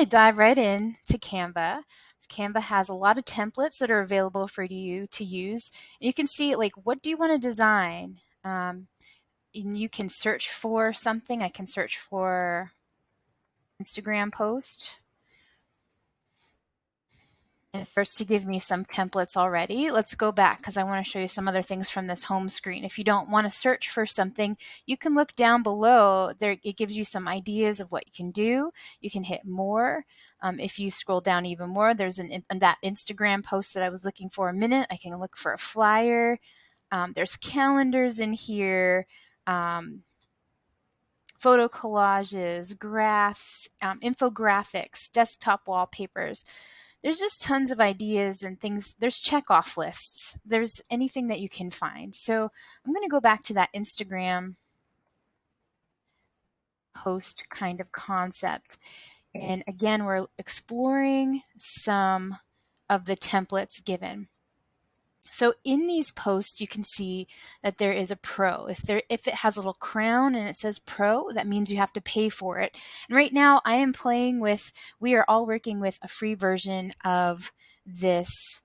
to dive right in to Canva. Canva has a lot of templates that are available for you to use. And you can see, like, what do you want to design? And you can search for something. I can search for Instagram post. And it starts to give me some templates already. Let's go back because I want to show you some other things from this home screen. If you don't want to search for something, you can look down below. There, it gives you some ideas of what you can do. You can hit more. If you scroll down even more, there's that Instagram post that I was looking for a minute. I can look for a flyer. There's calendars in here. Photo collages, graphs, infographics, desktop wallpapers. There's just tons of ideas and things. There's checkoff lists. There's anything that you can find. So I'm going to go back to that Instagram post kind of concept. And again, we're exploring some of the templates given. So in these posts, you can see that there is a pro. If it has a little crown and it says pro, that means you have to pay for it. And right now we are all working with a free version of this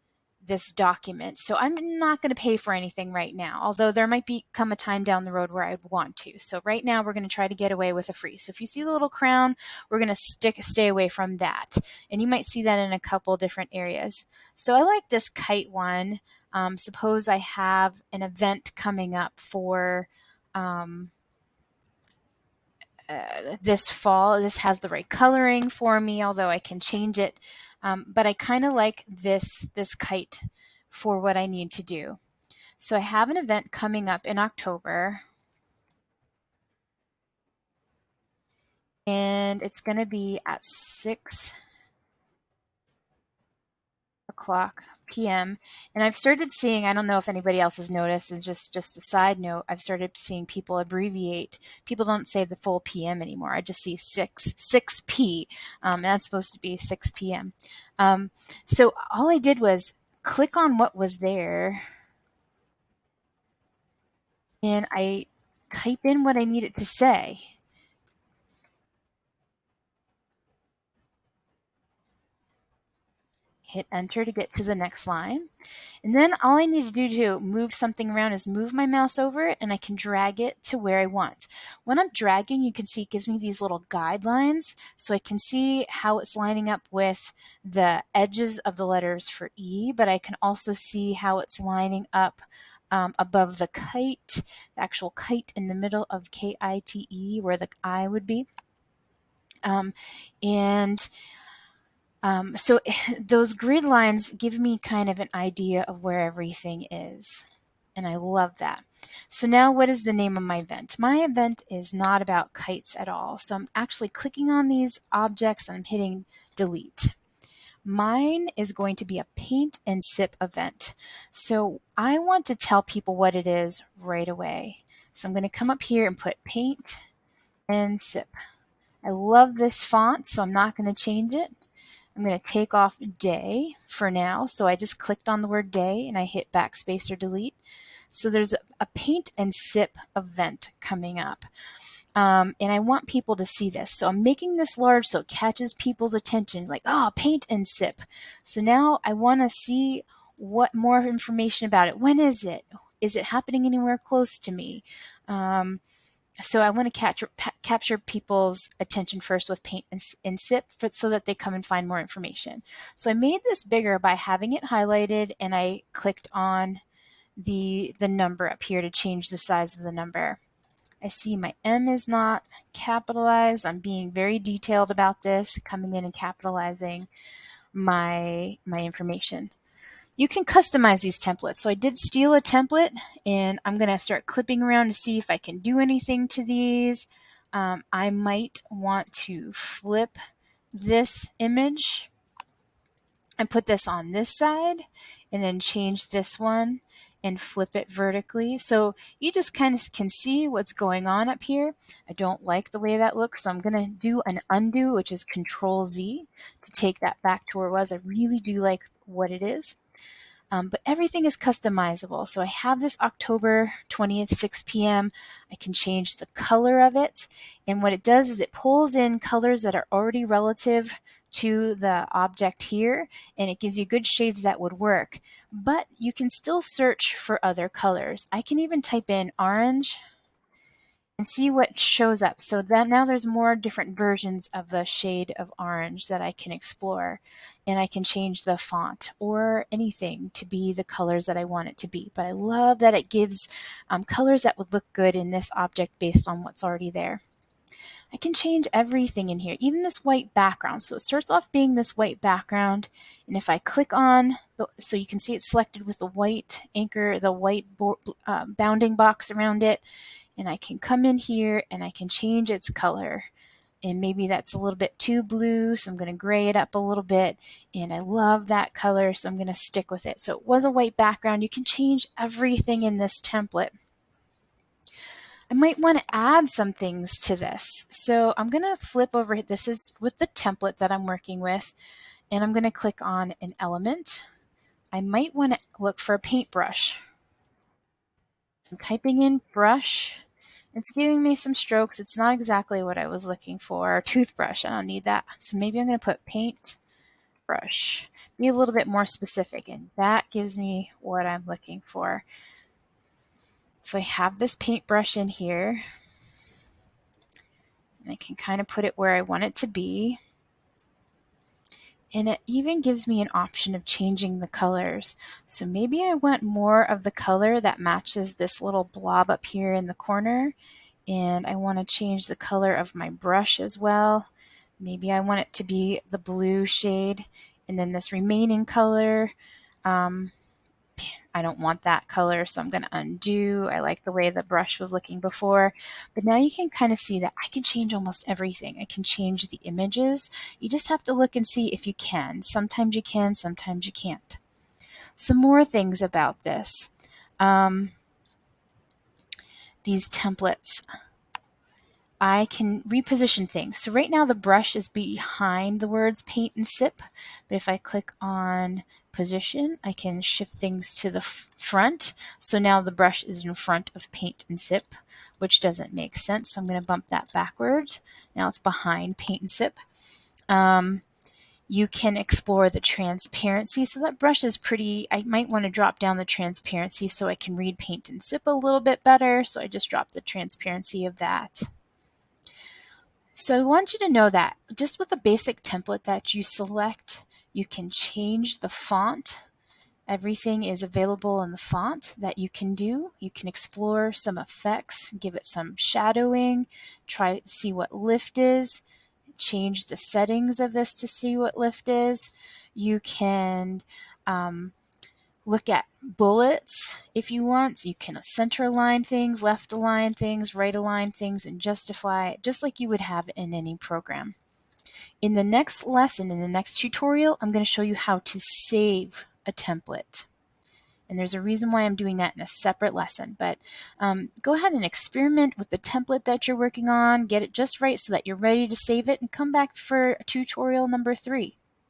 document. So I'm not going to pay for anything right now, although there might come a time down the road where I'd want to. So right now we're going to try to get away with a free. So if you see the little crown, we're going to stay away from that. And you might see that in a couple different areas. So I like this kite one. Suppose I have an event coming up for this fall. This has the right coloring for me, although I can change it. But I kind of like this kite for what I need to do. So I have an event coming up in October. And it's going to be at 6 o'clock p.m. And I've started seeing, I don't know if anybody else has noticed, it's just a side note, I've started seeing people abbreviate. People don't say the full p.m. anymore. I just see 6p. And that's supposed to be 6 p.m. So all I did was click on what was there, and I type in what I need it to say. Hit enter to get to the next line. And then all I need to do to move something around is move my mouse over it, and I can drag it to where I want. When I'm dragging, you can see it gives me these little guidelines, so I can see how it's lining up with the edges of the letters for E, but I can also see how it's lining up above the kite, the actual kite in the middle of K-I-T-E, where the I would be. So those grid lines give me kind of an idea of where everything is. And I love that. So now what is the name of my event? My event is not about kites at all. So I'm actually clicking on these objects and I'm hitting delete. Mine is going to be a paint and sip event. So I want to tell people what it is right away. So I'm going to come up here and put paint and sip. I love this font, so I'm not going to change it. I'm going to take off day for now. So I just clicked on the word day and I hit backspace or delete. So there's a paint and sip event coming up. And I want people to see this. So I'm making this large so it catches people's attention. It's like, oh, paint and sip. So now I want to see what more information about it. When is it? Is it happening anywhere close to me? So I want to capture people's attention first with paint and sip so that they come and find more information. So I made this bigger by having it highlighted, and I clicked on the number up here to change the size of the number. I see my M is not capitalized. I'm being very detailed about this, coming in and capitalizing my information. You can customize these templates. So I did steal a template, and I'm going to start clipping around to see if I can do anything to these. I might want to flip this image and put this on this side, and then change this one and flip it vertically. So you just kind of can see what's going on up here. I don't like the way that looks, so I'm going to do an undo, which is Control Z, to take that back to where it was. I really do like what it is. But everything is customizable. So I have this October 20th, 6 p.m. I can change the color of it. And what it does is it pulls in colors that are already relative to the object here, and it gives you good shades that would work. But you can still search for other colors. I can even type in orange and see what shows up. So that now there's more different versions of the shade of orange that I can explore, and I can change the font or anything to be the colors that I want it to be. But I love that it gives colors that would look good in this object based on what's already there. I can change everything in here, even this white background. So it starts off being this white background, and if I click on, so you can see it's selected with the white anchor, the white bounding box around it, and I can come in here and I can change its color. And maybe that's a little bit too blue, so I'm going to gray it up a little bit. And I love that color, so I'm going to stick with it. So it was a white background. You can change everything in this template. I might want to add some things to this. So I'm going to flip over. This is with the template that I'm working with, and I'm going to click on an element. I might want to look for a paintbrush. So I'm typing in brush. It's giving me some strokes. It's not exactly what I was looking for. Or toothbrush, I don't need that. So maybe I'm going to put paint brush. Be a little bit more specific, and that gives me what I'm looking for. So I have this paintbrush in here, and I can kind of put it where I want it to be. And it even gives me an option of changing the colors. So maybe I want more of the color that matches this little blob up here in the corner. And I want to change the color of my brush as well. Maybe I want it to be the blue shade, and then this remaining color, I don't want that color, so I'm going to undo. I like the way the brush was looking before, but now you can kind of see that I can change almost everything. I can change the images. You just have to look and see if you can. Sometimes you can, sometimes you can't. Some more things about this. These templates. I can reposition things. So right now the brush is behind the words paint and sip, but if I click on position, I can shift things to the front. So now the brush is in front of paint and sip, which doesn't make sense. So I'm going to bump that backwards. Now it's behind paint and sip. You can explore the transparency. So that brush is pretty, I might want to drop down the transparency so I can read paint and sip a little bit better. So I just dropped the transparency of that. So I want you to know that just with a basic template that you select, you can change the font. Everything is available in the font that you can do. You can explore some effects, give it some shadowing, try to see what lift is, change the settings of this to see what lift is. You can look at bullets if you want. So you can center align things, left align things, right align things, and justify it just like you would have in any program. In the next lesson, in the next tutorial, I'm going to show you how to save a template. And there's a reason why I'm doing that in a separate lesson. But go ahead and experiment with the template that you're working on. Get it just right so that you're ready to save it, and come back for tutorial number 3.